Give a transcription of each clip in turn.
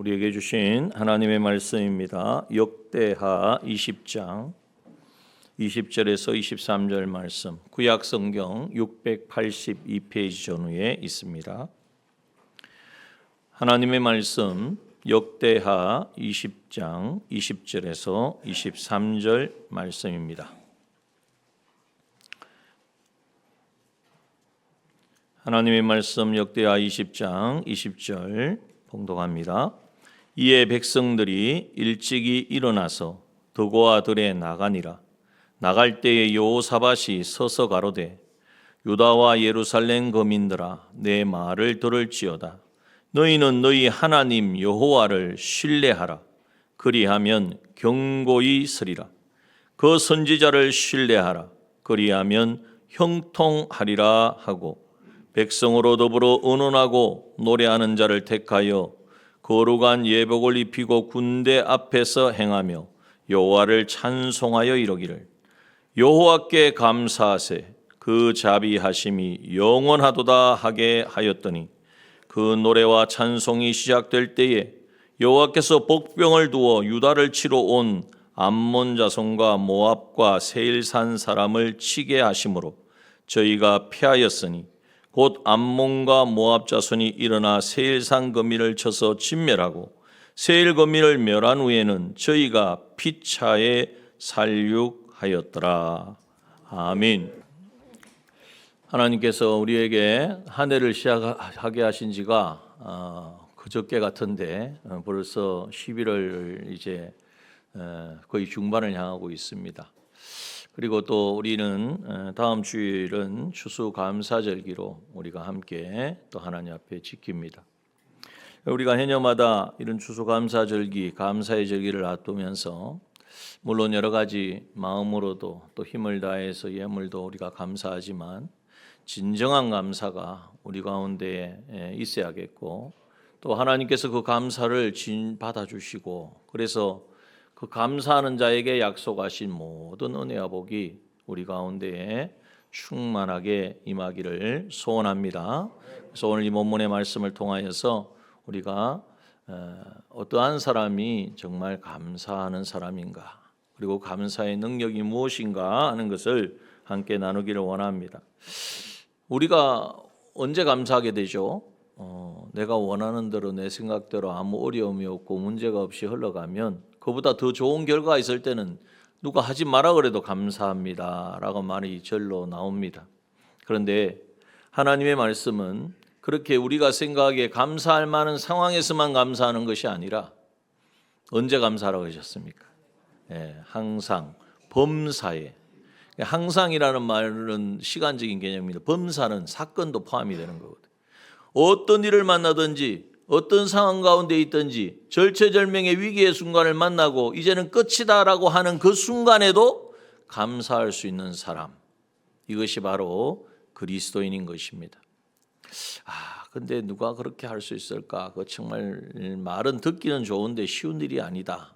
우리에게 주신 하나님의 말씀입니다. 역대하 20장 20절에서 23절 말씀, 구약 성경 682페이지 전후에 있습니다. 하나님의 말씀 역대하 20장 20절에서 23절 말씀입니다. 하나님의 말씀 역대하 20장 20절 봉독합니다. 이에 백성들이 일찍이 일어나서 드고와 들에 나가니라. 나갈 때에 여호사밧이 서서 가로되 유다와 예루살렘 거민들아 내 말을 들을지어다. 너희는 너희 하나님 여호와를 신뢰하라. 그리하면 경고히 서리라. 그 선지자를 신뢰하라. 그리하면 형통하리라 하고 백성으로 더불어 의논하고 노래하는 자를 택하여 거룩한 예복을 입히고 군대 앞에서 행하며 여호와를 찬송하여 이르기를 여호와께 감사하세 그 자비하심이 영원하도다 하게 하였더니 그 노래와 찬송이 시작될 때에 여호와께서 복병을 두어 유다를 치러 온 암몬 자손과 모압과 세일산 사람을 치게 하심으로 저희가 패하였으니 곧 암몬과 모압 자손이 일어나 세일산 거민을 쳐서 진멸하고 세일 거민을 멸한 후에는 저희가 피차에 살육하였더라. 아멘. 하나님께서 우리에게 한 해를 시작하게 하신 지가 그저께 같은데 벌써 11월 이제 거의 중반을 향하고 있습니다. 그리고 또 우리는 다음 주일은 추수감사절기로 우리가 함께 또 하나님 앞에 지킵니다. 우리가 해년마다 이런 추수감사절기, 감사의 절기를 앞두면서 물론 여러 가지 마음으로도 또 힘을 다해서 예물도 우리가 감사하지만 진정한 감사가 우리 가운데 있어야겠고 또 하나님께서 그 감사를 받아주시고 그래서 그 감사하는 자에게 약속하신 모든 은혜와 복이 우리 가운데에 충만하게 임하기를 소원합니다. 그래서 오늘 이 본문의 말씀을 통하여서 우리가 어떠한 사람이 정말 감사하는 사람인가 그리고 감사의 능력이 무엇인가 하는 것을 함께 나누기를 원합니다. 우리가 언제 감사하게 되죠? 내가 원하는 대로 내 생각대로 아무 어려움이 없고 문제가 없이 흘러가면 그보다 더 좋은 결과가 있을 때는 누가 하지 마라 그래도 감사합니다 라고 말이 절로 나옵니다. 그런데 하나님의 말씀은 그렇게 우리가 생각하기에 감사할 만한 상황에서만 감사하는 것이 아니라 언제 감사하라고 하셨습니까? 항상 범사에. 항상이라는 말은 시간적인 개념입니다. 범사는 사건도 포함이 되는 거거든요. 어떤 일을 만나든지 어떤 상황 가운데 있든지 절체절명의 위기의 순간을 만나고 이제는 끝이다라고 하는 그 순간에도 감사할 수 있는 사람, 이것이 바로 그리스도인인 것입니다. 근데 누가 그렇게 할 수 있을까? 그 정말 말은 듣기는 좋은데 쉬운 일이 아니다.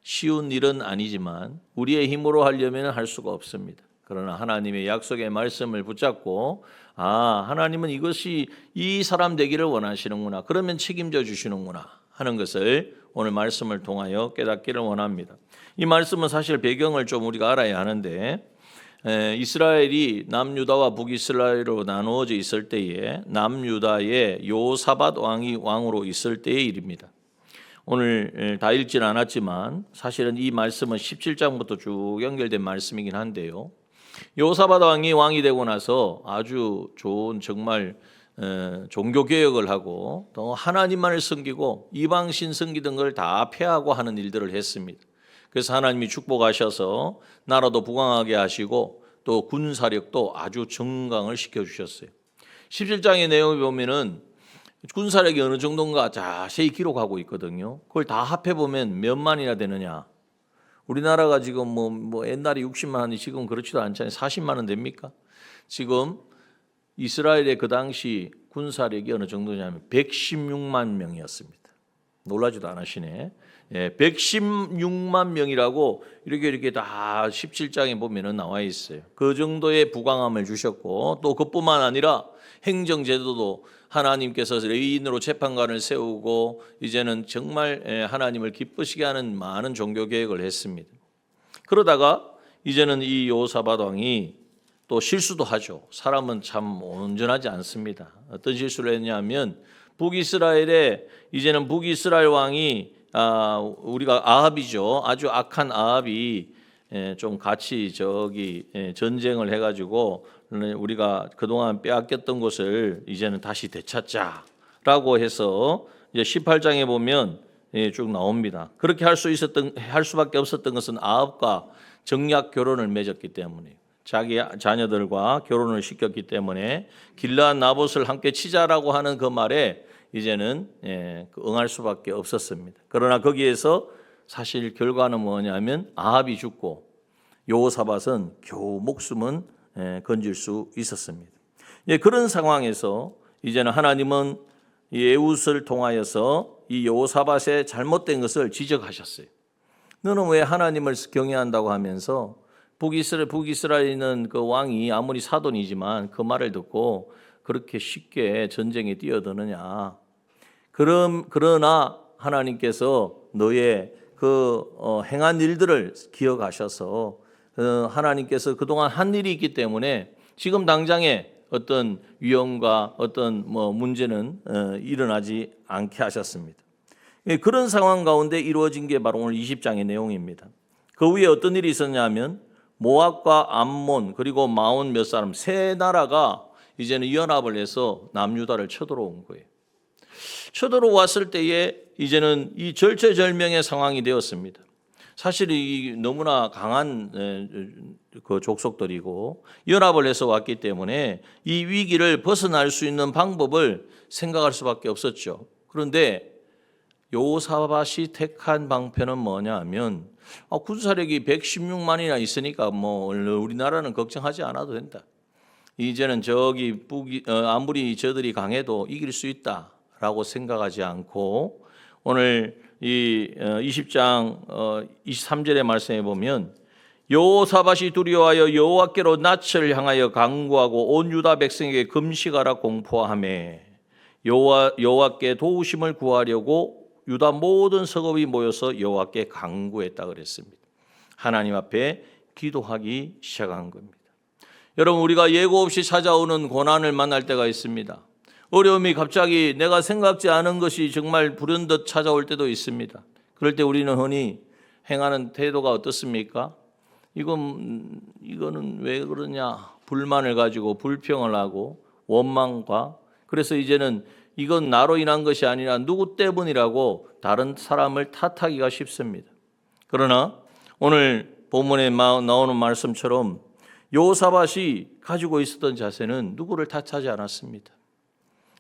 쉬운 일은 아니지만 우리의 힘으로 하려면 할 수가 없습니다. 그러나 하나님의 약속의 말씀을 붙잡고 하나님은 이것이 이 사람 되기를 원하시는구나. 그러면 책임져 주시는구나 하는 것을 오늘 말씀을 통하여 깨닫기를 원합니다. 이 말씀은 사실 배경을 좀 우리가 알아야 하는데 이스라엘이 남유다와 북이스라엘로 나누어져 있을 때에 남유다의 여호사밧 왕이 왕으로 있을 때의 일입니다. 오늘 다 읽지는 않았지만 사실은 이 말씀은 17장부터 쭉 연결된 말씀이긴 한데요. 여호사밧 왕이 되고 나서 아주 좋은 정말 종교 개혁을 하고 또 하나님만을 섬기고 이방신 섬기던 걸 다 폐하고 하는 일들을 했습니다. 그래서 하나님이 축복하셔서 나라도 부강하게 하시고 또 군사력도 아주 정강을 시켜주셨어요. 17장의 내용을 보면은 군사력이 어느 정도인가 자세히 기록하고 있거든요. 그걸 다 합해보면 몇 만이나 되느냐. 우리나라가 지금 뭐 옛날에 60만이 지금 그렇지도 않잖아요. 40만은 됩니까? 지금 이스라엘의 그 당시 군사력이 어느 정도냐면 116만 명이었습니다. 놀라지도 않으시네. 116만 명이라고 이렇게 다 17장에 보면은 나와 있어요. 그 정도의 부강함을 주셨고 또 그뿐만 아니라 행정제도도 하나님께서 레위인으로 재판관을 세우고 이제는 정말 하나님을 기쁘시게 하는 많은 종교 개혁을 했습니다. 그러다가 이제는 이 여호사밧 왕이 또 실수도 하죠. 사람은 참 온전하지 않습니다. 어떤 실수를 했냐면 북이스라엘에 이제는 북이스라엘 왕이 우리가 아합이죠. 아주 악한 아합이 좀 같이 전쟁을 해가지고 우리가 그동안 빼앗겼던 것을 이제는 다시 되찾자라고 해서 이제 18장에 보면 쭉 나옵니다. 그렇게 할 수밖에 없었던 것은 아합과 정략 결혼을 맺었기 때문에 자기 자녀들과 결혼을 시켰기 때문에 길르앗 나봇을 함께 치자라고 하는 그 말에 이제는 응할 수밖에 없었습니다. 그러나 거기에서 사실 결과는 뭐냐면 아합이 죽고 여호사밧은 겨우 목숨은 건질 수 있었습니다. 그런 상황에서 이제는 하나님은 에훗을 통하여서 이 여호사밧의 잘못된 것을 지적하셨어요. 너는 왜 하나님을 경외한다고 하면서 북이스라엘에 있는 그 왕이 아무리 사돈이지만 그 말을 듣고 그렇게 쉽게 전쟁에 뛰어드느냐. 그러나 하나님께서 너의 행한 일들을 기억하셔서 하나님께서 그동안 한 일이 있기 때문에 지금 당장에 어떤 위험과 어떤 문제는 일어나지 않게 하셨습니다. 그런 상황 가운데 이루어진 게 바로 오늘 20장의 내용입니다. 그 위에 어떤 일이 있었냐면 모압과 암몬 그리고 마온 몇 사람 세 나라가 이제는 연합을 해서 남유다를 쳐들어온 거예요. 쳐들어왔을 때에 이제는 이 절체절명의 상황이 되었습니다. 사실 이 너무나 강한 그 족속들이고 연합을 해서 왔기 때문에 이 위기를 벗어날 수 있는 방법을 생각할 수밖에 없었죠. 그런데 여호사밧이 택한 방편은 뭐냐 하면 군사력이 116만이나 있으니까 우리나라는 걱정하지 않아도 된다. 이제는 아무리 저들이 강해도 이길 수 있다라고 생각하지 않고 오늘 이 20장 23절의 말씀에 보면 여호사밧이 두려워하여 여호와께로 낯을 향하여 간구하고 온 유다 백성에게 금식하라 공포하매 여호와께 도우심을 구하려고 유다 모든 서급이 모여서 여호와께 간구했다 그랬습니다. 하나님 앞에 기도하기 시작한 겁니다. 여러분 우리가 예고 없이 찾아오는 고난을 만날 때가 있습니다. 어려움이 갑자기 내가 생각지 않은 것이 정말 불현듯 찾아올 때도 있습니다. 그럴 때 우리는 흔히 행하는 태도가 어떻습니까? 이거는 왜 그러냐? 불만을 가지고 불평을 하고 원망과 그래서 이제는 이건 나로 인한 것이 아니라 누구 때문이라고 다른 사람을 탓하기가 쉽습니다. 그러나 오늘 본문에 나오는 말씀처럼 여호사밧이 가지고 있었던 자세는 누구를 탓하지 않았습니다.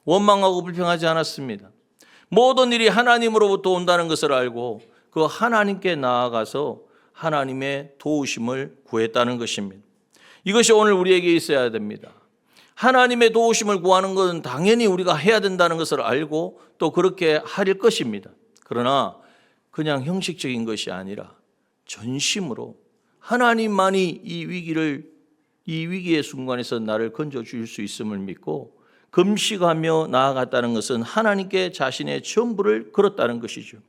원망하고 불평하지 않았습니다. 모든 일이 하나님으로부터 온다는 것을 알고 그 하나님께 나아가서 하나님의 도우심을 구했다는 것입니다. 이것이 오늘 우리에게 있어야 됩니다. 하나님의 도우심을 구하는 것은 당연히 우리가 해야 된다는 것을 알고 또 그렇게 할 것입니다. 그러나 그냥 형식적인 것이 아니라 전심으로 하나님만이 이 위기의 순간에서 나를 건져 주실 수 있음을 믿고 금식하며 나아갔다는 것은 하나님께 자신의 전부를 걸었다는 것이죠.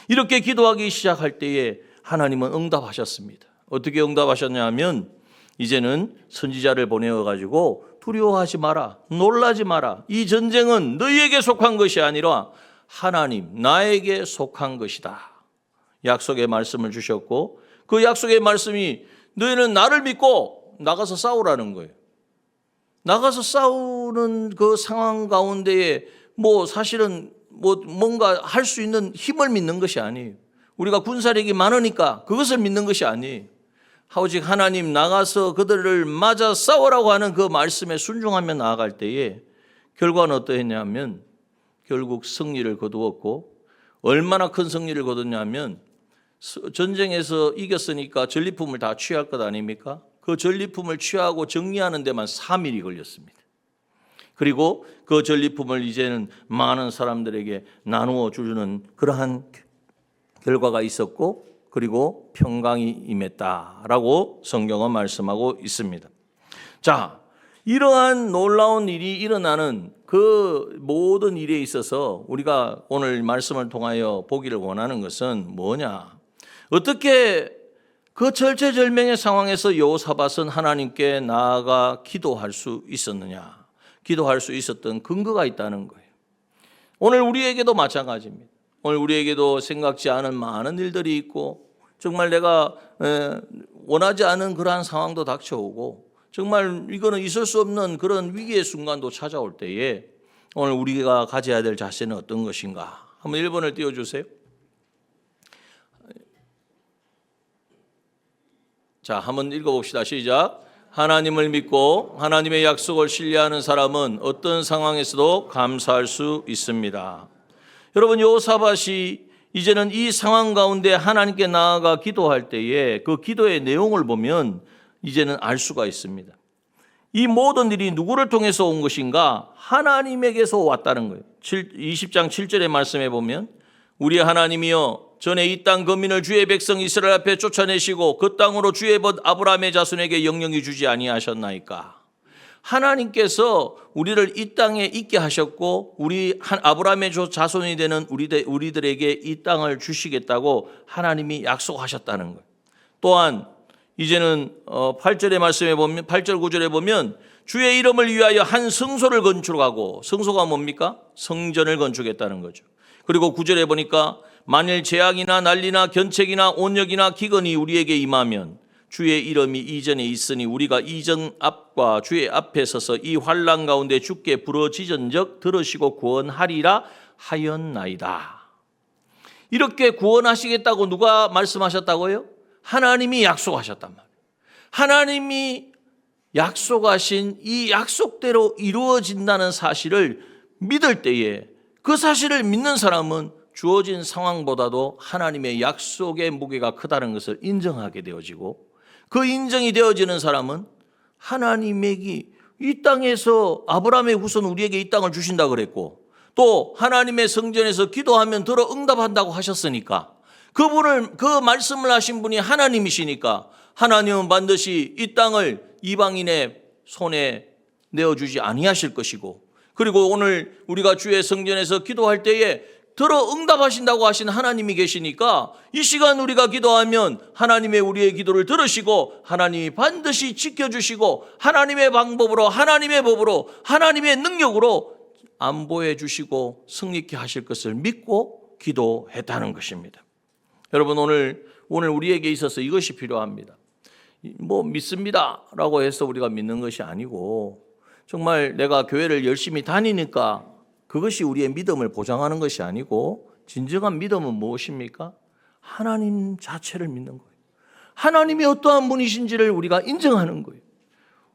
이렇게 기도하기 시작할 때에 하나님은 응답하셨습니다. 어떻게 응답하셨냐 하면 이제는 선지자를 보내어가지고 두려워하지 마라, 놀라지 마라. 이 전쟁은 너희에게 속한 것이 아니라 하나님, 나에게 속한 것이다. 약속의 말씀을 주셨고 그 약속의 말씀이 너희는 나를 믿고 나가서 싸우라는 거예요. 나가서 싸우는 그 상황 가운데에 사실은 뭔가 할 수 있는 힘을 믿는 것이 아니에요. 우리가 군사력이 많으니까 그것을 믿는 것이 아니에요. 오직 하나님 나가서 그들을 맞아 싸우라고 하는 그 말씀에 순종하며 나아갈 때에 결과는 어떠했냐면 결국 승리를 거두었고 얼마나 큰 승리를 거뒀냐면 전쟁에서 이겼으니까 전리품을 다 취할 것 아닙니까? 그 전리품을 취하고 정리하는 데만 3일이 걸렸습니다. 그리고 그 전리품을 이제는 많은 사람들에게 나누어 주는 그러한 결과가 있었고, 그리고 평강이 임했다라고 성경은 말씀하고 있습니다. 자, 이러한 놀라운 일이 일어나는 그 모든 일에 있어서 우리가 오늘 말씀을 통하여 보기를 원하는 것은 뭐냐? 어떻게 그 절체절명의 상황에서 여호사밧은 하나님께 나아가 기도할 수 있었느냐? 기도할 수 있었던 근거가 있다는 거예요. 오늘 우리에게도 마찬가지입니다. 오늘 우리에게도 생각지 않은 많은 일들이 있고, 정말 내가 원하지 않은 그러한 상황도 닥쳐오고, 정말 이거는 있을 수 없는 그런 위기의 순간도 찾아올 때에 오늘 우리가 가져야 될 자세는 어떤 것인가? 한번 1번을 띄워주세요. 자, 한번 읽어봅시다. 시작. 하나님을 믿고 하나님의 약속을 신뢰하는 사람은 어떤 상황에서도 감사할 수 있습니다. 여러분, 여호사밧이 이제는 이 상황 가운데 하나님께 나아가 기도할 때에 그 기도의 내용을 보면 이제는 알 수가 있습니다. 이 모든 일이 누구를 통해서 온 것인가? 하나님에게서 왔다는 거예요. 20장 7절의 말씀에 보면 우리 하나님이여 전에 이 땅 거민을 주의 백성 이스라엘 앞에 쫓아내시고 그 땅으로 주의 벗 아브라함의 자손에게 영영히 주지 아니하셨나이까. 하나님께서 우리를 이 땅에 있게 하셨고 우리 아브라함의 자손이 되는 우리들에게 이 땅을 주시겠다고 하나님이 약속하셨다는 거예요. 또한 이제는 8절의 말씀에 보면 8절 9절에 보면 주의 이름을 위하여 한 성소를 건축하고, 성소가 뭡니까? 성전을 건축했다는 거죠. 그리고 9절에 보니까 만일 재앙이나 난리나 견책이나 온역이나 기근이 우리에게 임하면 주의 이름이 이전에 있으니 우리가 이전 앞과 주의 앞에 서서 이 환난 가운데 주께 부르짖은적 들으시고 구원하리라 하였나이다. 이렇게 구원하시겠다고 누가 말씀하셨다고요? 하나님이 약속하셨단 말이에요. 하나님이 약속하신 이 약속대로 이루어진다는 사실을 믿을 때에 그 사실을 믿는 사람은 주어진 상황보다도 하나님의 약속의 무게가 크다는 것을 인정하게 되어지고, 그 인정이 되어지는 사람은 하나님에게 이 땅에서 아브라함의 후손 우리에게 이 땅을 주신다 그랬고, 또 하나님의 성전에서 기도하면 들어 응답한다고 하셨으니까, 그분을 그 말씀을 하신 분이 하나님이시니까 하나님은 반드시 이 땅을 이방인의 손에 내어주지 아니하실 것이고, 그리고 오늘 우리가 주의 성전에서 기도할 때에 들어 응답하신다고 하신 하나님이 계시니까 이 시간 우리가 기도하면 하나님의 우리의 기도를 들으시고 하나님이 반드시 지켜주시고 하나님의 방법으로, 하나님의 법으로, 하나님의 능력으로 안보해 주시고 승리케 하실 것을 믿고 기도했다는 것입니다. 여러분, 오늘 우리에게 있어서 이것이 필요합니다. 뭐 믿습니다라고 해서 우리가 믿는 것이 아니고, 정말 내가 교회를 열심히 다니니까 그것이 우리의 믿음을 보장하는 것이 아니고, 진정한 믿음은 무엇입니까? 하나님 자체를 믿는 거예요. 하나님이 어떠한 분이신지를 우리가 인정하는 거예요.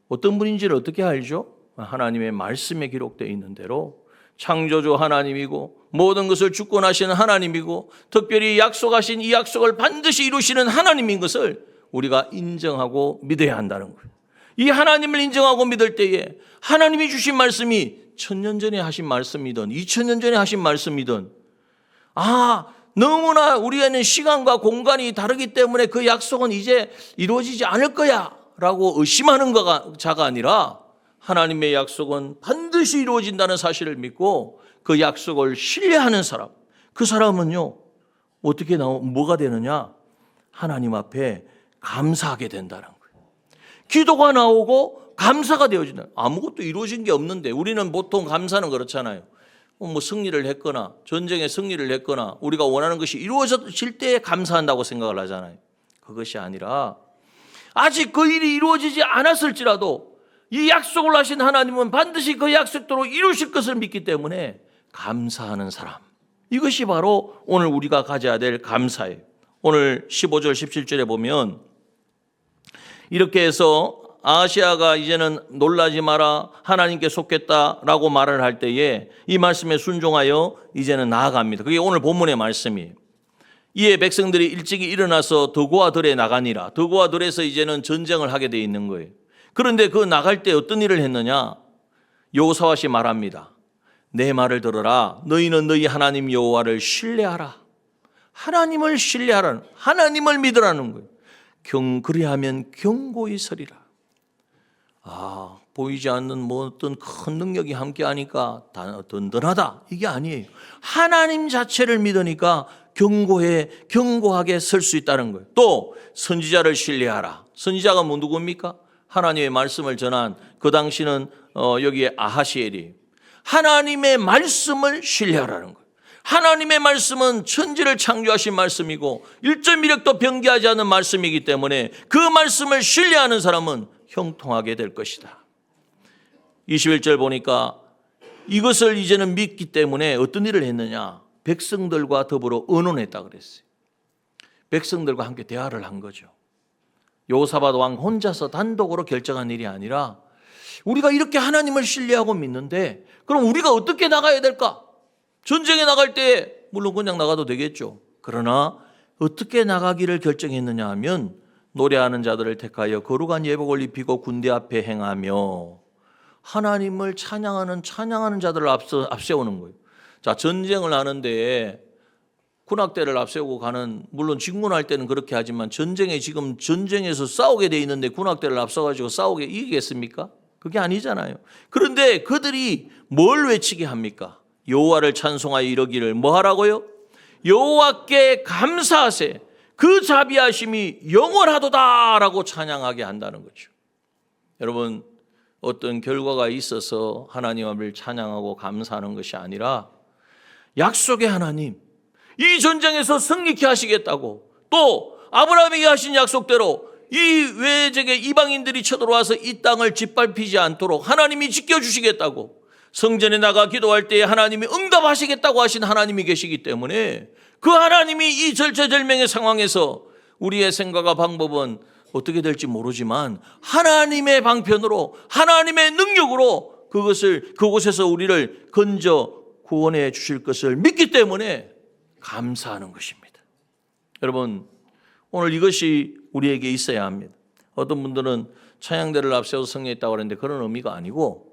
어떤 분인지를 어떻게 알죠? 하나님의 말씀에 기록되어 있는 대로 창조주 하나님이고 모든 것을 주권하시는 하나님이고 특별히 약속하신 이 약속을 반드시 이루시는 하나님인 것을 우리가 인정하고 믿어야 한다는 거예요. 이 하나님을 인정하고 믿을 때에 하나님이 주신 말씀이 1000년 전에 하신 말씀이든 2000년 전에 하신 말씀이든, 너무나 우리에는 시간과 공간이 다르기 때문에 그 약속은 이제 이루어지지 않을 거야 라고 의심하는 자가 아니라, 하나님의 약속은 반드시 이루어진다는 사실을 믿고 그 약속을 신뢰하는 사람, 그 사람은요 어떻게 뭐가 되느냐? 하나님 앞에 감사하게 된다는 거예요. 기도가 나오고 감사가 되어진다. 아무것도 이루어진 게 없는데, 우리는 보통 감사는 그렇잖아요. 뭐 승리를 했거나 전쟁에 승리를 했거나 우리가 원하는 것이 이루어질 때에 감사한다고 생각을 하잖아요. 그것이 아니라 아직 그 일이 이루어지지 않았을지라도 이 약속을 하신 하나님은 반드시 그 약속대로 이루실 것을 믿기 때문에 감사하는 사람, 이것이 바로 오늘 우리가 가져야 될 감사예요. 오늘 15절 17절에 보면 이렇게 해서 아하시아가 이제는 놀라지 마라, 하나님께 속겠다라고 말을 할 때에 이 말씀에 순종하여 이제는 나아갑니다. 그게 오늘 본문의 말씀이에요. 이에 백성들이 일찍이 일어나서 더고와 들에 나가니라. 더고와 들에서 이제는 전쟁을 하게 돼 있는 거예요. 그런데 그 나갈 때 어떤 일을 했느냐? 여호사밧이 말합니다. 내 말을 들어라. 너희는 너희 하나님 여호와를 신뢰하라. 하나님을 신뢰하라는, 하나님을 믿으라는 거예요. 그리하면 견고히 서리라. 보이지 않는 뭐 어떤 큰 능력이 함께하니까 든든하다, 이게 아니에요. 하나님 자체를 믿으니까 견고하게 설 수 있다는 거예요. 또 선지자를 신뢰하라. 선지자가 누굽니까? 하나님의 말씀을 전한, 그 당시는 여기에 아하시엘이 하나님의 말씀을 신뢰하라는 거예요. 하나님의 말씀은 천지를 창조하신 말씀이고 1.1획도 변개하지 않는 말씀이기 때문에 그 말씀을 신뢰하는 사람은 형통하게 될 것이다. 21절 보니까 이것을 이제는 믿기 때문에 어떤 일을 했느냐? 백성들과 더불어 의논했다 그랬어요. 백성들과 함께 대화를 한 거죠. 여호사밧 왕 혼자서 단독으로 결정한 일이 아니라 우리가 이렇게 하나님을 신뢰하고 믿는데 그럼 우리가 어떻게 나가야 될까? 전쟁에 나갈 때 물론 그냥 나가도 되겠죠. 그러나 어떻게 나가기를 결정했느냐 하면 노래하는 자들을 택하여 거룩한 예복을 입히고 군대 앞에 행하며 하나님을 찬양하는 자들을 앞세우는 거예요. 자, 전쟁을 하는데 군악대를 앞세우고 가는, 물론 진군할 때는 그렇게 하지만 지금 전쟁에서 싸우게 돼 있는데 군악대를 앞서가지고 싸우게 이기겠습니까? 그게 아니잖아요. 그런데 그들이 뭘 외치게 합니까? 여호와를 찬송하여 이르기를 뭐 하라고요? 여호와께 감사하세. 그 자비하심이 영원하도다라고 찬양하게 한다는 거죠. 여러분, 어떤 결과가 있어서 하나님을 찬양하고 감사하는 것이 아니라 약속의 하나님, 이 전쟁에서 승리케 하시겠다고, 또 아브라함에게 하신 약속대로 이 외적의 이방인들이 쳐들어와서 이 땅을 짓밟히지 않도록 하나님이 지켜주시겠다고, 성전에 나가 기도할 때 하나님이 응답하시겠다고 하신 하나님이 계시기 때문에 그 하나님이 이 절체절명의 상황에서 우리의 생각과 방법은 어떻게 될지 모르지만 하나님의 방편으로, 하나님의 능력으로 그곳에서 우리를 건져 구원해 주실 것을 믿기 때문에 감사하는 것입니다. 여러분, 오늘 이것이 우리에게 있어야 합니다. 어떤 분들은 찬양대를 앞세워서 승리했다고 하는데 그런 의미가 아니고,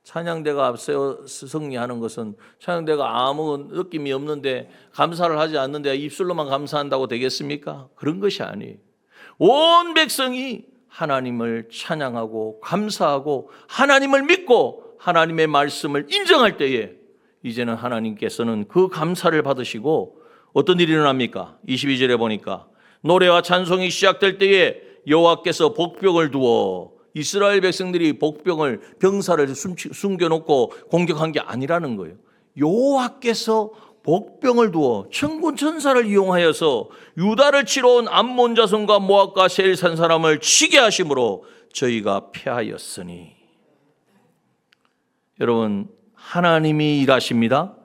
찬양대가 앞세워 승리하는 것은 찬양대가 아무 느낌이 없는데 감사를 하지 않는데 입술로만 감사한다고 되겠습니까? 그런 것이 아니에요. 온 백성이 하나님을 찬양하고 감사하고 하나님을 믿고 하나님의 말씀을 인정할 때에 이제는 하나님께서는 그 감사를 받으시고 어떤 일이 일어납니까? 22절에 보니까 노래와 찬송이 시작될 때에 여호와께서 복병을 두어, 이스라엘 백성들이 병사를 숨겨놓고 공격한 게 아니라는 거예요. 여호와께서 복병을 두어 천군 천사를 이용하여서 유다를 치러 온 암몬 자손과 모압과 세일 산 사람을 치게 하심으로 저희가 패하였으니. 여러분, 하나님이 일하십니다.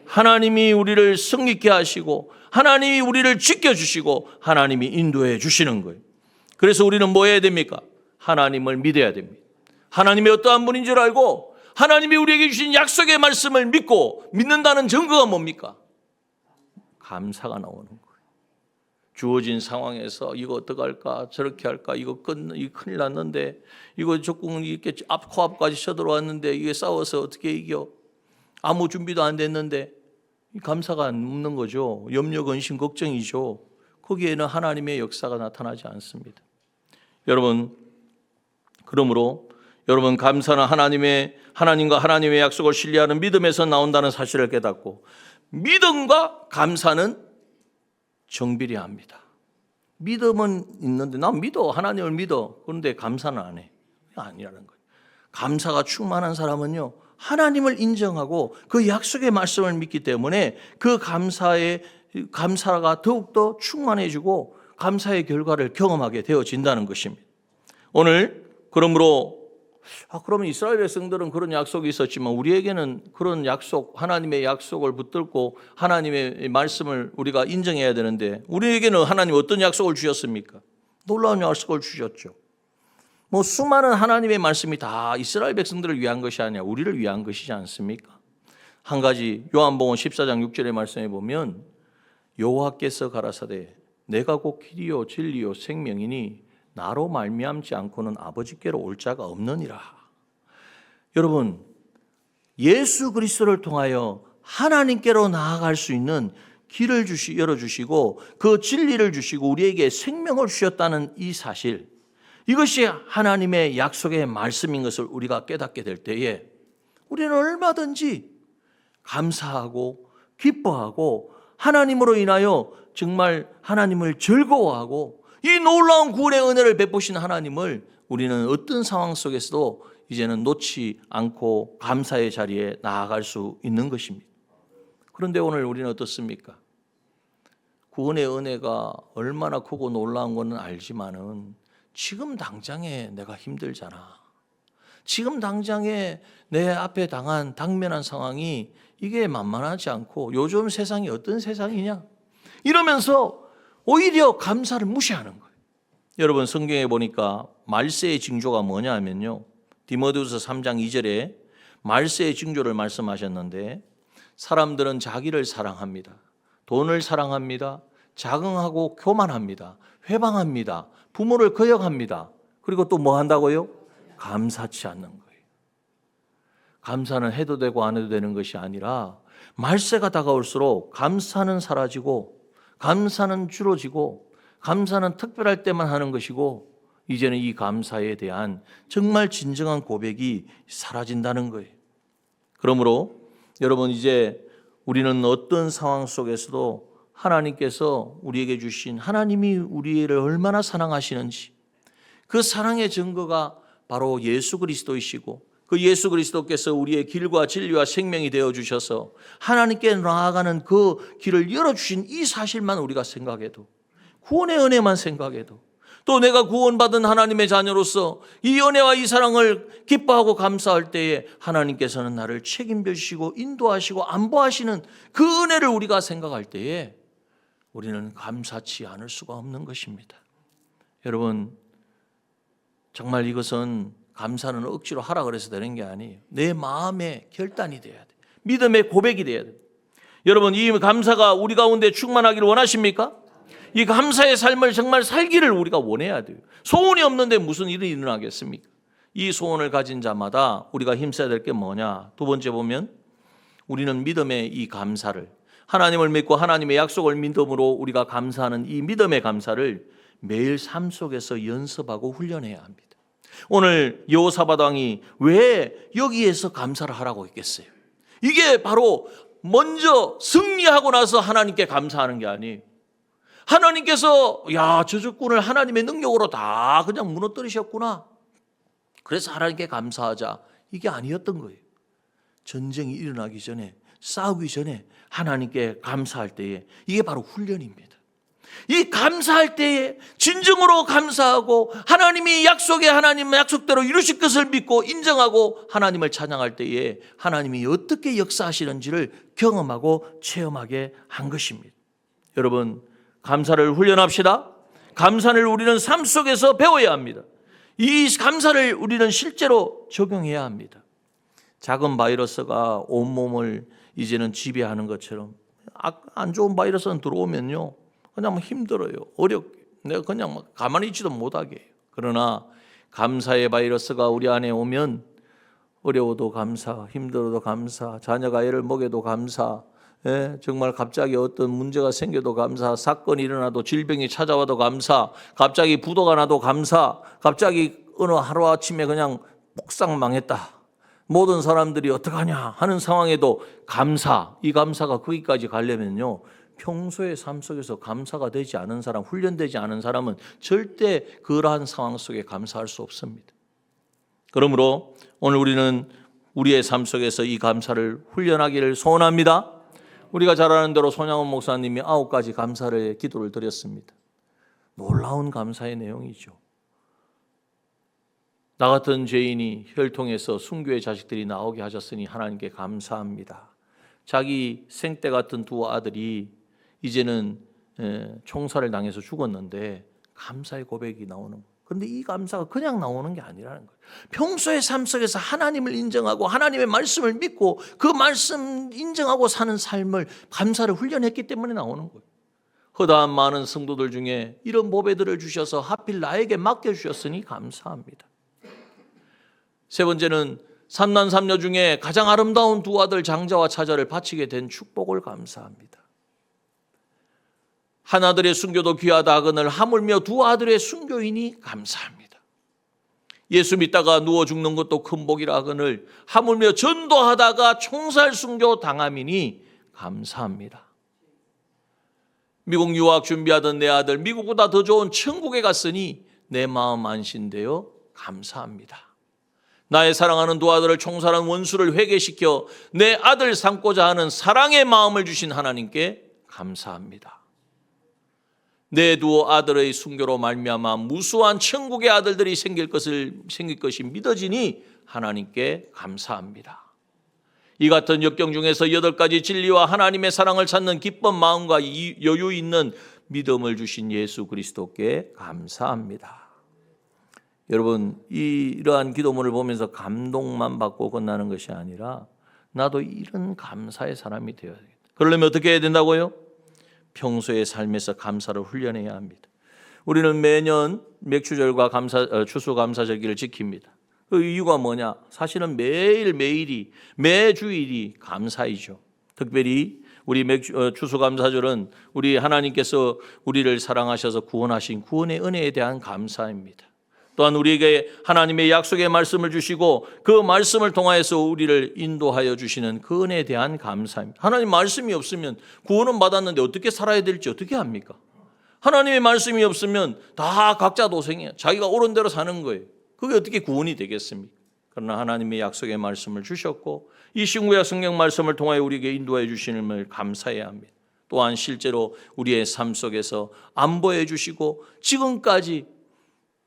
하나님이 우리를 승리케 하시고 하나님이 우리를 지켜주시고 하나님이 인도해 주시는 거예요. 그래서 우리는 뭐 해야 됩니까? 하나님을 믿어야 됩니다. 하나님이 어떠한 분인 줄 알고 하나님이 우리에게 주신 약속의 말씀을 믿고 믿는다는 증거가 뭡니까? 감사가 나오는 거예요. 주어진 상황에서 이거 어떡할까, 저렇게 할까, 이거 큰일 났는데, 이거 적군이 이렇게 코앞까지 쳐들어왔는데 이게 싸워서 어떻게 이겨? 아무 준비도 안 됐는데 감사가 없는 거죠. 염려, 근심, 걱정이죠. 거기에는 하나님의 역사가 나타나지 않습니다. 여러분, 그러므로 여러분, 감사는 하나님과 하나님의 약속을 신뢰하는 믿음에서 나온다는 사실을 깨닫고, 믿음과 감사는 정비례 합니다. 믿음은 있는데, 난 믿어, 하나님을 믿어. 그런데 감사는 안 해. 아니라는 거예요. 감사가 충만한 사람은요, 하나님을 인정하고 그 약속의 말씀을 믿기 때문에 그 감사가 더욱더 충만해지고 감사의 결과를 경험하게 되어진다는 것입니다. 오늘 그러므로 그러면 이스라엘 백성들은 그런 약속이 있었지만 우리에게는 그런 약속, 하나님의 약속을 붙들고 하나님의 말씀을 우리가 인정해야 되는데, 우리에게는 하나님 어떤 약속을 주셨습니까? 놀라운 약속을 주셨죠. 수많은 하나님의 말씀이 다 이스라엘 백성들을 위한 것이 아니라 우리를 위한 것이지 않습니까? 한 가지 요한복음 14장 6절의 말씀에 보면 여호와께서 가라사대 내가 곧 길이요 진리요 생명이니 나로 말미암지 않고는 아버지께로 올 자가 없느니라. 여러분, 예수 그리스도를 통하여 하나님께로 나아갈 수 있는 길을 열어주시고 그 진리를 주시고 우리에게 생명을 주셨다는 이 사실, 이것이 하나님의 약속의 말씀인 것을 우리가 깨닫게 될 때에 우리는 얼마든지 감사하고 기뻐하고 하나님으로 인하여 정말 하나님을 즐거워하고 이 놀라운 구원의 은혜를 베푸신 하나님을 우리는 어떤 상황 속에서도 이제는 놓지 않고 감사의 자리에 나아갈 수 있는 것입니다. 그런데 오늘 우리는 어떻습니까? 구원의 은혜가 얼마나 크고 놀라운 것은 알지만은 지금 당장에 내가 힘들잖아. 지금 당장에 내 앞에 당면한 상황이 이게 만만하지 않고 요즘 세상이 어떤 세상이냐? 이러면서 오히려 감사를 무시하는 거예요. 여러분 성경에 보니까 말세의 징조가 뭐냐 하면요. 디모데후서 3장 2절에 말세의 징조를 말씀하셨는데 사람들은 자기를 사랑합니다. 돈을 사랑합니다. 자긍하고 교만합니다. 회방합니다. 부모를 거역합니다. 그리고 또 뭐 한다고요? 감사치 않는 거예요. 감사는 해도 되고 안 해도 되는 것이 아니라 말세가 다가올수록 감사는 사라지고 감사는 줄어지고 감사는 특별할 때만 하는 것이고 이제는 이 감사에 대한 정말 진정한 고백이 사라진다는 거예요. 그러므로 여러분 이제 우리는 어떤 상황 속에서도 하나님께서 우리에게 주신 하나님이 우리를 얼마나 사랑하시는지 그 사랑의 증거가 바로 예수 그리스도이시고 그 예수 그리스도께서 우리의 길과 진리와 생명이 되어 주셔서 하나님께 나아가는 그 길을 열어주신 이 사실만 우리가 생각해도 구원의 은혜만 생각해도 또 내가 구원받은 하나님의 자녀로서 이 은혜와 이 사랑을 기뻐하고 감사할 때에 하나님께서는 나를 책임져 주시고 인도하시고 안보하시는 그 은혜를 우리가 생각할 때에 우리는 감사치 않을 수가 없는 것입니다. 여러분 정말 이것은 감사는 억지로 하라 그래서 되는 게 아니에요. 내 마음의 결단이 돼야 돼. 믿음의 고백이 돼야 돼. 여러분 이 감사가 우리 가운데 충만하기를 원하십니까? 이 감사의 삶을 정말 살기를 우리가 원해야 돼요. 소원이 없는데 무슨 일이 일어나겠습니까? 이 소원을 가진 자마다 우리가 힘써야 될 게 뭐냐? 두 번째 보면 우리는 믿음의 이 감사를 하나님을 믿고 하나님의 약속을 믿음으로 우리가 감사하는 이 믿음의 감사를 매일 삶 속에서 연습하고 훈련해야 합니다. 오늘 여호사밧 왕이 왜 여기에서 감사를 하라고 했겠어요? 이게 바로 먼저 승리하고 나서 하나님께 감사하는 게 아니에요. 하나님께서 저 적군을 하나님의 능력으로 다 그냥 무너뜨리셨구나. 그래서 하나님께 감사하자. 이게 아니었던 거예요. 전쟁이 일어나기 전에 싸우기 전에 하나님께 감사할 때에 이게 바로 훈련입니다. 이 감사할 때에 진정으로 감사하고 하나님이 하나님의 약속대로 이루실 것을 믿고 인정하고 하나님을 찬양할 때에 하나님이 어떻게 역사하시는지를 경험하고 체험하게 한 것입니다. 여러분 감사를 훈련합시다. 감사를 우리는 삶 속에서 배워야 합니다. 이 감사를 우리는 실제로 적용해야 합니다. 작은 바이러스가 온몸을 이제는 지배하는 것처럼 안 좋은 바이러스는 들어오면요 그냥 힘들어요. 어렵게 내가 그냥 가만히 있지도 못하게 해요. 그러나 감사의 바이러스가 우리 안에 오면 어려워도 감사, 힘들어도 감사, 자녀가 애를 먹여도 감사, 정말 갑자기 어떤 문제가 생겨도 감사, 사건이 일어나도 질병이 찾아와도 감사, 갑자기 부도가 나도 감사, 갑자기 어느 하루아침에 그냥 폭삭 망했다. 모든 사람들이 어떡하냐 하는 상황에도 감사, 이 감사가 거기까지 가려면요 평소의 삶 속에서 감사가 되지 않은 사람, 훈련되지 않은 사람은 절대 그러한 상황 속에 감사할 수 없습니다. 그러므로 오늘 우리는 우리의 삶 속에서 이 감사를 훈련하기를 소원합니다. 우리가 잘 아는 대로 손양원 목사님이 9가지 감사의 기도를 드렸습니다. 놀라운 감사의 내용이죠. 나 같은 죄인이 혈통에서 순교의 자식들이 나오게 하셨으니 하나님께 감사합니다. 자기 생때 같은 두 아들이 이제는 총살을 당해서 죽었는데 감사의 고백이 나오는 거예요. 그런데 이 감사가 그냥 나오는 게 아니라는 거예요. 평소의 삶 속에서 하나님을 인정하고 하나님의 말씀을 믿고 그 말씀 인정하고 사는 삶을 감사를 훈련했기 때문에 나오는 거예요. 허다한 많은 성도들 중에 이런 보배들을 주셔서 하필 나에게 맡겨주셨으니 감사합니다. 세 번째는 삼남 삼녀 중에 가장 아름다운 두 아들 장자와 차자를 바치게 된 축복을 감사합니다. 한 아들의 순교도 귀하다 하거늘 하물며 두 아들의 순교이니 감사합니다. 예수 믿다가 누워 죽는 것도 큰 복이라 하거늘 하물며 전도하다가 총살 순교 당함이니 감사합니다. 미국 유학 준비하던 내 아들 미국보다 더 좋은 천국에 갔으니 내 마음 안심되어 감사합니다. 나의 사랑하는 두 아들을 총살한 원수를 회개시켜 내 아들 삼고자 하는 사랑의 마음을 주신 하나님께 감사합니다. 내 두 아들의 순교로 말미암아 무수한 천국의 아들들이 생길 것이 믿어지니 하나님께 감사합니다. 이 같은 역경 중에서 8가지 진리와 하나님의 사랑을 찾는 기쁜 마음과 여유 있는 믿음을 주신 예수 그리스도께 감사합니다. 여러분, 이러한 기도문을 보면서 감동만 받고 끝나는 것이 아니라 나도 이런 감사의 사람이 되어야 되겠다. 그러려면 어떻게 해야 된다고요? 평소의 삶에서 감사를 훈련해야 합니다. 우리는 매년 맥추절과 추수감사절기를 지킵니다. 그 이유가 뭐냐? 사실은 매일매일이, 매주일이 감사이죠. 특별히 우리 추수감사절은 우리 하나님께서 우리를 사랑하셔서 구원하신 구원의 은혜에 대한 감사입니다. 또한 우리에게 하나님의 약속의 말씀을 주시고 그 말씀을 통하여서 우리를 인도하여 주시는 그 은혜에 대한 감사입니다. 하나님 말씀이 없으면 구원은 받았는데 어떻게 살아야 될지 어떻게 합니까? 하나님의 말씀이 없으면 다 각자 도생이에요. 자기가 옳은 대로 사는 거예요. 그게 어떻게 구원이 되겠습니까? 그러나 하나님의 약속의 말씀을 주셨고 이 신구약 성경 말씀을 통하여 우리에게 인도해 주시는 감사해야 합니다. 또한 실제로 우리의 삶 속에서 안보해 주시고 지금까지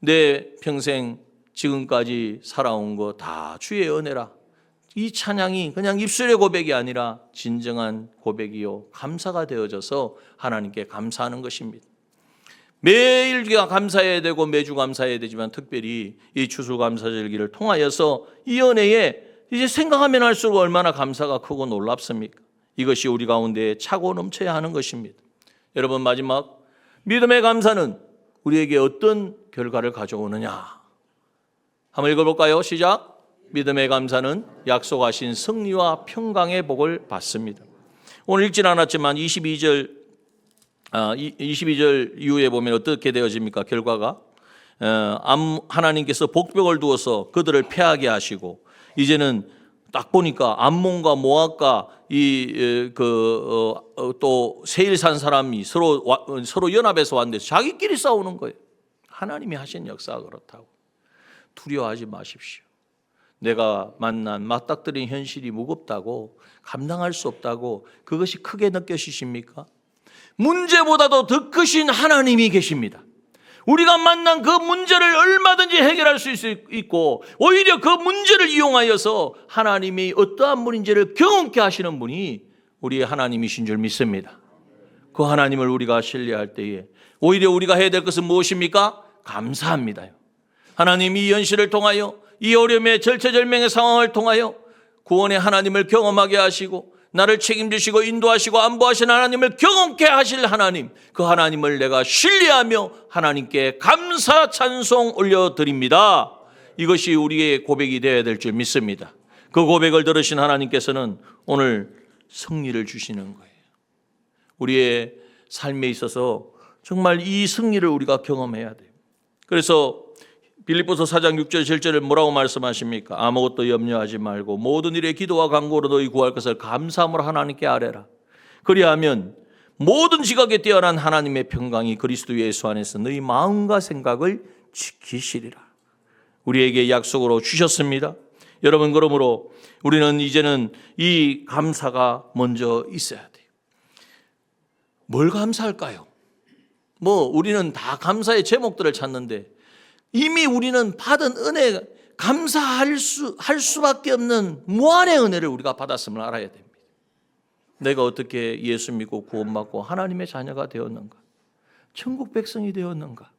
내 평생 지금까지 살아온 거 다 주의 은혜라. 이 찬양이 그냥 입술의 고백이 아니라 진정한 고백이요 감사가 되어져서 하나님께 감사하는 것입니다. 매일 감사해야 되고 매주 감사해야 되지만 특별히 이 추수감사절기를 통하여서 이 은혜에 이제 생각하면 할수록 얼마나 감사가 크고 놀랍습니까? 이것이 우리 가운데 차고 넘쳐야 하는 것입니다. 여러분, 마지막 믿음의 감사는 우리에게 어떤 결과를 가져오느냐? 한번 읽어볼까요? 시작. 믿음의 감사는 약속하신 승리와 평강의 복을 받습니다. 오늘 읽진 않았지만 22절 이후에 보면 어떻게 되어집니까? 결과가 하나님께서 복벽을 두어서 그들을 패하게 하시고 이제는 딱 보니까 암몬과 모압과 또 세일산 사람이 서로 연합해서 왔는데 자기끼리 싸우는 거예요. 하나님이 하신 역사가 그렇다고. 두려워하지 마십시오. 내가 만난 맞닥뜨린 현실이 무겁다고 감당할 수 없다고 그것이 크게 느껴지십니까? 문제보다도 더 크신 하나님이 계십니다. 우리가 만난 그 문제를 얼마든지 해결할 수 있고 오히려 그 문제를 이용하여서 하나님이 어떠한 문제를 경험케 하시는 분이 우리의 하나님이신 줄 믿습니다. 그 하나님을 우리가 신뢰할 때에 오히려 우리가 해야 될 것은 무엇입니까? 감사합니다. 하나님 이 현실을 통하여 이 어려움의 절체절명의 상황을 통하여 구원의 하나님을 경험하게 하시고 나를 책임지시고 인도하시고 안보하신 하나님을 경험케 하실 하나님, 그 하나님을 내가 신뢰하며 하나님께 감사 찬송 올려드립니다. 이것이 우리의 고백이 되어야 될 줄 믿습니다. 그 고백을 들으신 하나님께서는 오늘 승리를 주시는 거예요. 우리의 삶에 있어서 정말 이 승리를 우리가 경험해야 돼요. 그래서 빌립보서 4장 6절 7절을 뭐라고 말씀하십니까? 아무것도 염려하지 말고 모든 일에 기도와 간구로 너희 구할 것을 감사함으로 하나님께 아뢰라. 그리하면 모든 지각에 뛰어난 하나님의 평강이 그리스도 예수 안에서 너희 마음과 생각을 지키시리라. 우리에게 약속으로 주셨습니다. 여러분, 그러므로 우리는 이제는 이 감사가 먼저 있어야 돼요. 뭘 감사할까요? 우리는 다 감사의 제목들을 찾는데 이미 우리는 받은 은혜, 감사할 수밖에 없는 무한의 은혜를 우리가 받았음을 알아야 됩니다. 내가 어떻게 예수 믿고 구원받고 하나님의 자녀가 되었는가? 천국 백성이 되었는가?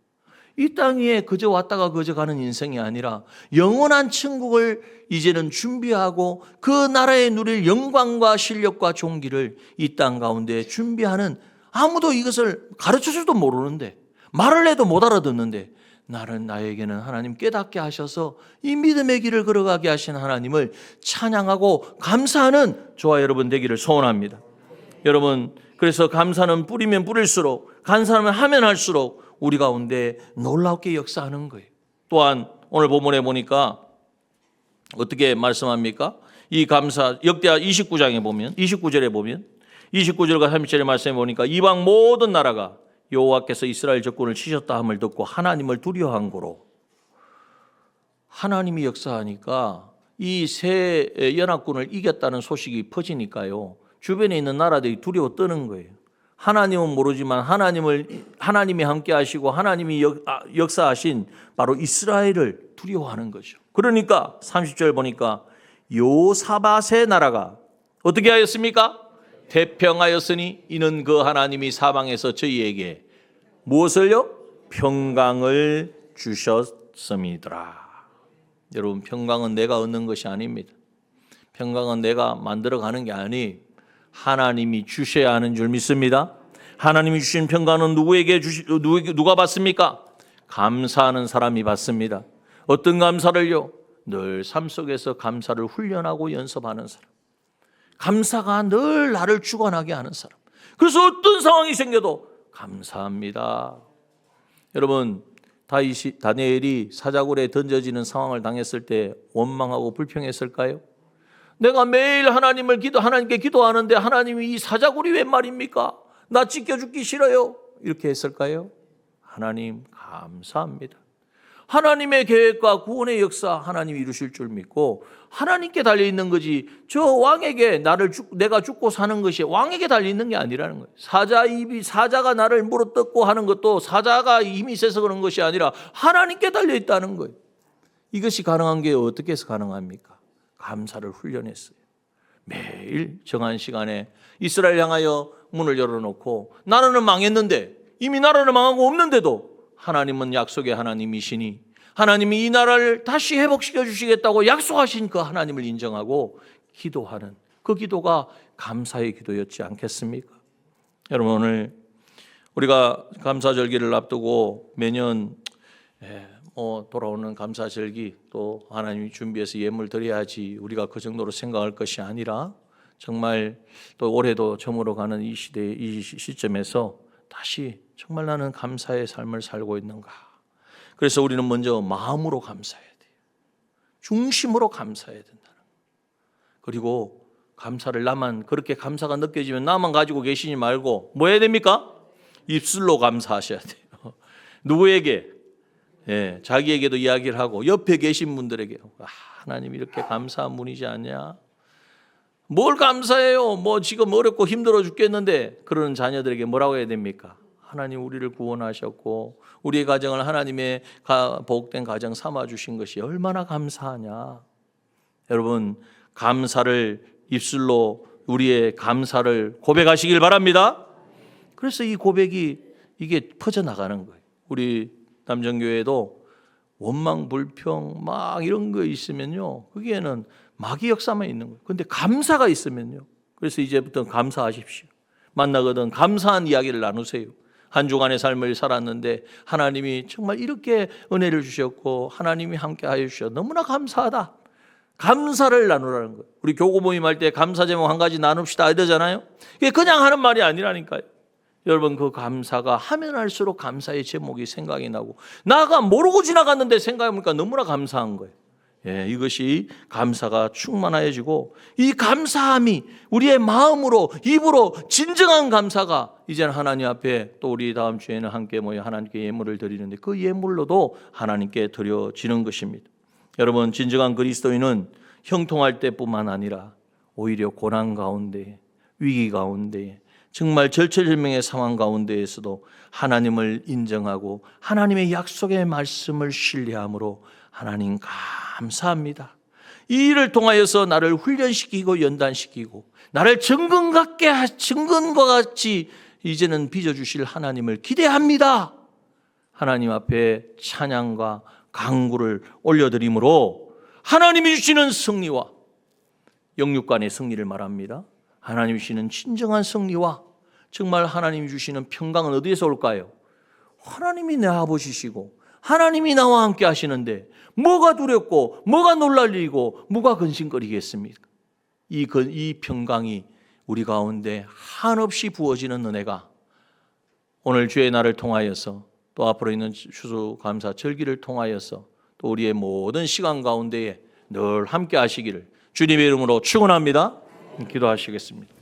이 땅 위에 그저 왔다가 그저 가는 인생이 아니라 영원한 천국을 이제는 준비하고 그 나라에 누릴 영광과 실력과 존귀를 이 땅 가운데 준비하는, 아무도 이것을 가르쳐줘도 모르는데 말을 해도 못 알아듣는데 나에게는 하나님 깨닫게 하셔서 이 믿음의 길을 걸어가게 하신 하나님을 찬양하고 감사하는 저와 여러분 되기를 소원합니다. 여러분, 그래서 감사는 뿌리면 뿌릴수록, 감사는 하면 할수록 우리 가운데 놀랍게 역사하는 거예요. 또한 오늘 본문에 보니까 어떻게 말씀합니까? 이 감사, 역대하 29장에 보면, 29절에 보면, 29절과 30절의 말씀에 보니까 이방 모든 나라가 여호와께서 이스라엘 적군을 치셨다 함을 듣고 하나님을 두려워한 거로, 하나님이 역사하니까 이 새 연합군을 이겼다는 소식이 퍼지니까요, 주변에 있는 나라들이 두려워 떠는 거예요. 하나님은 모르지만 하나님이 함께 하시고 하나님이 역사하신 바로 이스라엘을 두려워하는 거죠. 그러니까 30절 보니까 요사밧의 나라가 어떻게 하였습니까? 태평하였으니 이는 그 하나님이 사방에서 저희에게 무엇을요? 평강을 주셨음이더라. 여러분, 평강은 내가 얻는 것이 아닙니다. 평강은 내가 만들어가는 게 아니, 하나님이 주셔야 하는 줄 믿습니다. 하나님이 주신 평강은 누가 받습니까? 감사하는 사람이 받습니다. 어떤 감사를요? 늘 삶 속에서 감사를 훈련하고 연습하는 사람, 감사가 늘 나를 주관하게 하는 사람. 그래서 어떤 상황이 생겨도 감사합니다. 여러분, 다니엘이 사자굴에 던져지는 상황을 당했을 때 원망하고 불평했을까요? 내가 매일 하나님께 기도하는데 하나님이 이 사자굴이 웬 말입니까? 나 찢겨 죽기 싫어요. 이렇게 했을까요? 하나님 감사합니다. 하나님의 계획과 구원의 역사 하나님이 이루실 줄 믿고 하나님께 달려있는 거지, 저 왕에게 내가 죽고 사는 것이 왕에게 달려있는 게 아니라는 거예요. 사자가 나를 물어뜯고 하는 것도 사자가 힘이 세서 그런 것이 아니라 하나님께 달려있다는 거예요. 이것이 가능한 게 어떻게 해서 가능합니까? 감사를 훈련했어요. 매일 정한 시간에 이스라엘 향하여 문을 열어놓고, 나라는 망했는데, 이미 나라는 망하고 없는데도 하나님은 약속의 하나님이시니 하나님이 이 나라를 다시 회복시켜 주시겠다고 약속하신 그 하나님을 인정하고 기도하는 그 기도가 감사의 기도였지 않겠습니까? 여러분, 오늘 우리가 감사절기를 앞두고 매년 돌아오는 감사절기, 또 하나님이 준비해서 예물 드려야지 우리가 그 정도로 생각할 것이 아니라, 정말 또 올해도 저물어 가는 이 시대, 이 시점에서 다시 정말 나는 감사의 삶을 살고 있는가. 그래서 우리는 먼저 마음으로 감사해야 돼요. 중심으로 감사해야 된다는 거예요. 그리고 감사를 나만, 그렇게 감사가 느껴지면 나만 가지고 계시지 말고 뭐 해야 됩니까? 입술로 감사하셔야 돼요. 누구에게? 자기에게도 이야기를 하고 옆에 계신 분들에게, 하나님 이렇게 감사한 분이지 않냐? 뭘 감사해요? 뭐 지금 어렵고 힘들어 죽겠는데, 그러는 자녀들에게 뭐라고 해야 됩니까? 하나님 우리를 구원하셨고 우리의 가정을 하나님의 복된 가정 삼아주신 것이 얼마나 감사하냐. 여러분, 감사를 입술로 우리의 감사를 고백하시길 바랍니다. 그래서 이 고백이 이게 퍼져나가는 거예요. 우리 남정교회도 원망, 불평 막 이런 거 있으면요, 거기에는 마귀 역사만 있는 거예요. 그런데 감사가 있으면요, 그래서 이제부터 감사하십시오. 만나거든 감사한 이야기를 나누세요. 한 주간의 삶을 살았는데 하나님이 정말 이렇게 은혜를 주셨고 하나님이 함께 하여 주셔 너무나 감사하다. 감사를 나누라는 거예요. 우리 교구 모임할 때 감사 제목 한 가지 나눕시다 이러잖아요. 이게 그냥 하는 말이 아니라니까요. 여러분, 그 감사가 하면 할수록 감사의 제목이 생각이 나고, 나가 모르고 지나갔는데 생각해보니까 너무나 감사한 거예요. 이것이 감사가 충만해지고, 이 감사함이 우리의 마음으로, 입으로 진정한 감사가 이제는 하나님 앞에, 또 우리 다음 주에는 함께 모여 하나님께 예물을 드리는데 그 예물로도 하나님께 드려지는 것입니다. 여러분, 진정한 그리스도인은 형통할 때뿐만 아니라 오히려 고난 가운데, 위기 가운데, 정말 절체절명의 상황 가운데에서도 하나님을 인정하고 하나님의 약속의 말씀을 신뢰함으로 하나님 감사합니다. 이 일을 통하여서 나를 훈련시키고 연단시키고 나를 증거과 같이 이제는 빚어주실 하나님을 기대합니다. 하나님 앞에 찬양과 간구를 올려드림으로 하나님이 주시는 승리와, 영육간의 승리를 말합니다. 하나님이 주시는 진정한 승리와 정말 하나님이 주시는 평강은 어디에서 올까요? 하나님이 내 아버지시고 하나님이 나와 함께 하시는데 뭐가 두렵고 뭐가 놀랄 일이고 뭐가 근심거리겠습니까? 이 평강이 우리 가운데 한없이 부어지는 은혜가 오늘 주의 날을 통하여서 또 앞으로 있는 추수감사 절기를 통하여서 또 우리의 모든 시간 가운데에 늘 함께 하시기를 주님의 이름으로 축원합니다. 기도하시겠습니다.